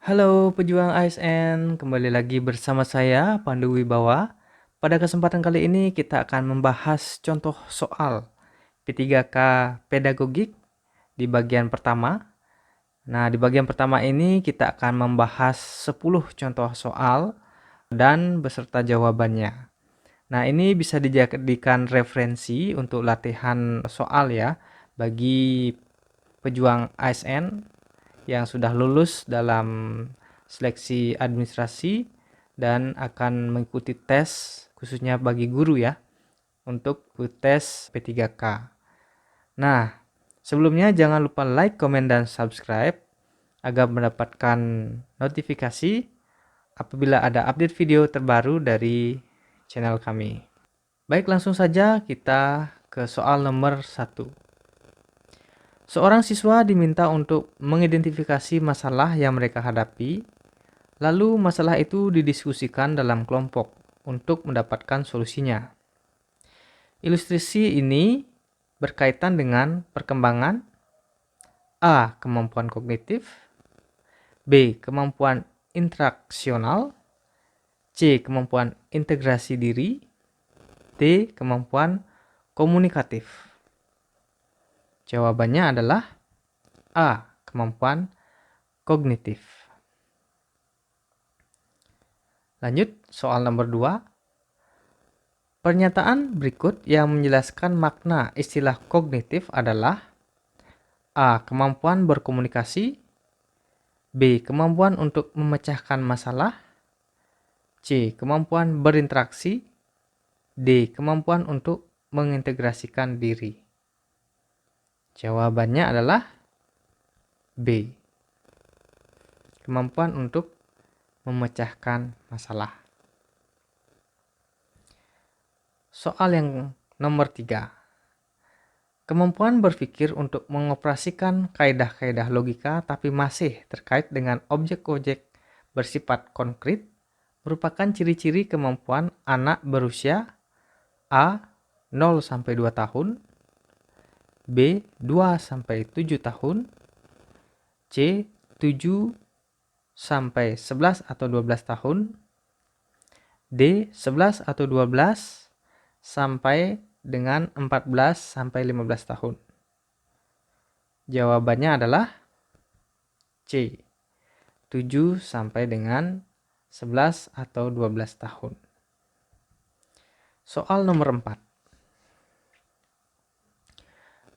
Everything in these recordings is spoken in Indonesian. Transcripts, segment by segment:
Halo pejuang ASN, kembali lagi bersama saya Pandu Wibawa. Pada kesempatan kali ini kita akan membahas contoh soal P3K pedagogik di bagian pertama. Nah, di bagian pertama ini kita akan membahas 10 contoh soal dan beserta jawabannya. Nah, ini bisa dijadikan referensi untuk latihan soal ya bagi pejuang ASN yang sudah lulus dalam seleksi administrasi dan akan mengikuti tes khususnya bagi guru ya untuk tes P3K. Nah, sebelumnya jangan lupa like, komen, dan subscribe agar mendapatkan notifikasi apabila ada update video terbaru dari channel kami. Baik, langsung saja kita ke soal nomor 1. Seorang siswa diminta untuk mengidentifikasi masalah yang mereka hadapi, lalu masalah itu didiskusikan dalam kelompok untuk mendapatkan solusinya. Ilustrasi ini berkaitan dengan perkembangan A. Kemampuan kognitif, B. Kemampuan interaksional, C. Kemampuan integrasi diri, D. Kemampuan komunikatif. Jawabannya adalah A. Kemampuan kognitif. Lanjut, soal nomor 2. Pernyataan berikut yang menjelaskan makna istilah kognitif adalah A. Kemampuan berkomunikasi, B. Kemampuan untuk memecahkan masalah, C. Kemampuan berinteraksi, D. Kemampuan untuk mengintegrasikan diri. Jawabannya adalah B. Kemampuan untuk memecahkan masalah. Soal yang nomor 3. Kemampuan berpikir untuk mengoperasikan kaidah-kaidah logika tapi masih terkait dengan objek-objek bersifat konkret merupakan ciri-ciri kemampuan anak berusia A. 0-2 tahun, B. 2-7 tahun, C. 7-11 atau 12 tahun, D. 11 atau 12 sampai dengan 14-15 tahun. Jawabannya adalah C. 7 sampai dengan 11 atau 12 tahun. Soal nomor 4.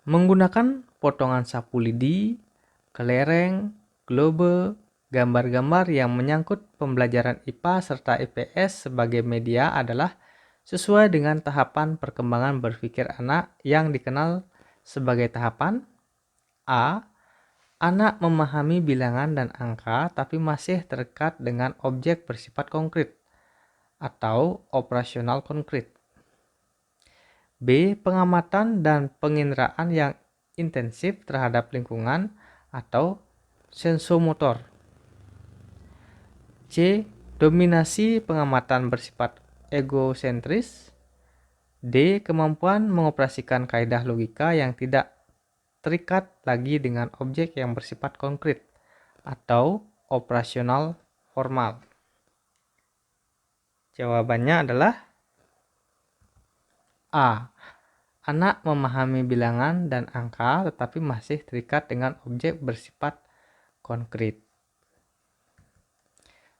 Menggunakan potongan sapu lidi, kelereng, globe, gambar-gambar yang menyangkut pembelajaran IPA serta IPS sebagai media adalah sesuai dengan tahapan perkembangan berpikir anak yang dikenal sebagai tahapan A. Anak memahami bilangan dan angka tapi masih terikat dengan objek bersifat konkret atau operasional konkret. B. Pengamatan dan penginderaan yang intensif terhadap lingkungan atau sensomotor. C. Dominasi pengamatan bersifat egosentris. D. Kemampuan mengoperasikan kaidah logika yang tidak terikat lagi dengan objek yang bersifat konkret atau operasional formal. Jawabannya adalah A. Anak memahami bilangan dan angka tetapi masih terikat dengan objek bersifat konkret.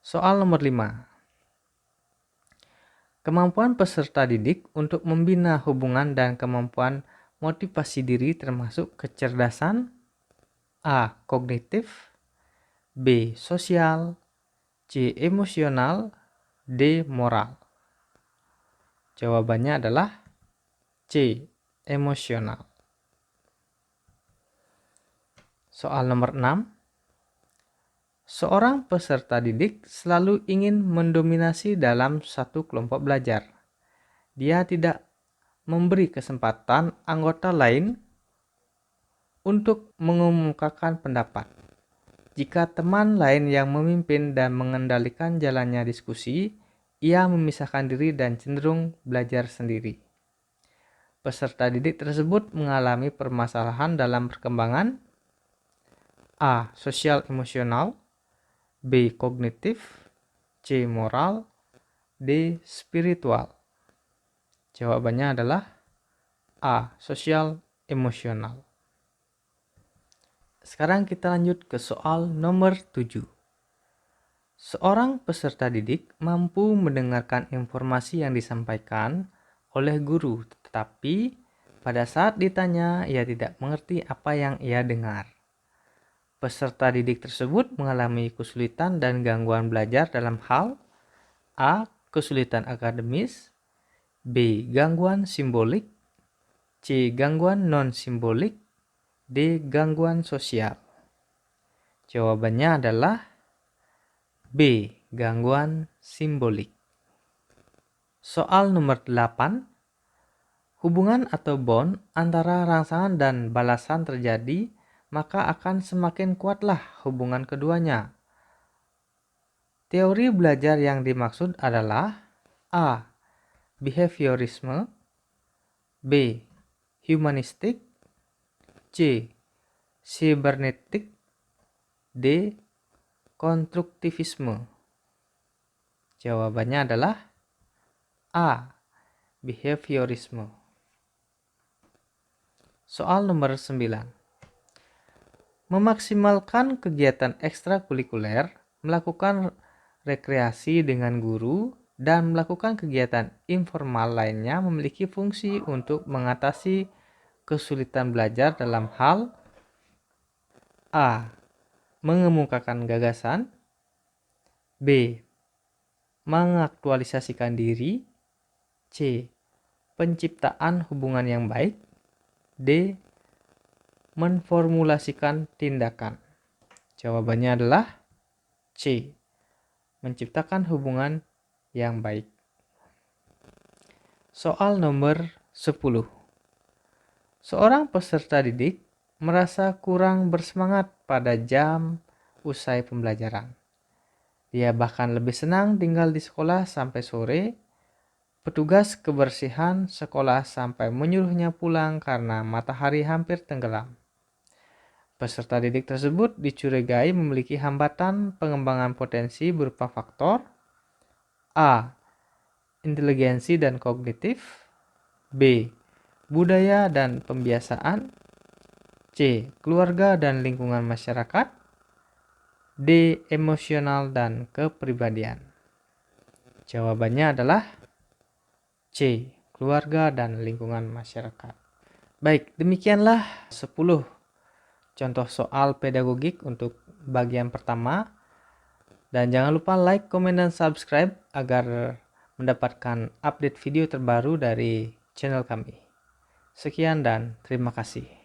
Soal nomor 5. Kemampuan peserta didik untuk membina hubungan dan kemampuan motivasi diri termasuk kecerdasan A. Kognitif, B. Sosial, C. Emosional, D. Moral. Jawabannya adalah C. Emosional. Soal nomor 6. Seorang peserta didik selalu ingin mendominasi dalam satu kelompok belajar. Dia tidak memberi kesempatan anggota lain untuk mengemukakan pendapat. Jika teman lain yang memimpin dan mengendalikan jalannya diskusi, ia memisahkan diri dan cenderung belajar sendiri. Peserta didik tersebut mengalami permasalahan dalam perkembangan A. Sosial emosional, B. Kognitif, C. Moral, D. Spiritual. Jawabannya adalah A. Sosial emosional. Sekarang kita lanjut ke soal nomor 7. Seorang peserta didik mampu mendengarkan informasi yang disampaikan oleh guru, tetapi pada saat ditanya ia tidak mengerti apa yang ia dengar. Peserta didik tersebut mengalami kesulitan dan gangguan belajar dalam hal A. Kesulitan akademis, B. Gangguan simbolik, C. Gangguan non-simbolik, D. Gangguan sosial. Jawabannya adalah B. Gangguan simbolik. Soal nomor 8. Hubungan atau bond antara rangsangan dan balasan terjadi, maka akan semakin kuatlah hubungan keduanya. Teori belajar yang dimaksud adalah A. Behaviorisme, B. Humanistik, C. Cybernetik, D. Konstruktivisme. Jawabannya adalah A. Behaviorisme. Soal nomor 9. Memaksimalkan kegiatan ekstrakurikuler, melakukan rekreasi dengan guru, dan melakukan kegiatan informal lainnya memiliki fungsi untuk mengatasi kesulitan belajar dalam hal A. Mengemukakan gagasan, B. Mengaktualisasikan diri, C. Penciptaan hubungan yang baik, D. Menformulasikan tindakan. Jawabannya adalah C. Menciptakan hubungan yang baik. Soal nomor 10. Seorang peserta didik merasa kurang bersemangat pada jam usai pembelajaran. Dia bahkan lebih senang tinggal di sekolah sampai sore. Petugas kebersihan sekolah sampai menyuruhnya pulang karena matahari hampir tenggelam. Peserta didik tersebut dicurigai memiliki hambatan pengembangan potensi berupa faktor A. Inteligensi dan kognitif, B. Budaya dan pembiasaan, C. Keluarga dan lingkungan masyarakat, D. Emosional dan kepribadian. Jawabannya adalah C. Keluarga dan lingkungan masyarakat. Baik, demikianlah 10 contoh soal pedagogik untuk bagian pertama. Dan jangan lupa like, komen, dan subscribe agar mendapatkan update video terbaru dari channel kami. Sekian dan terima kasih.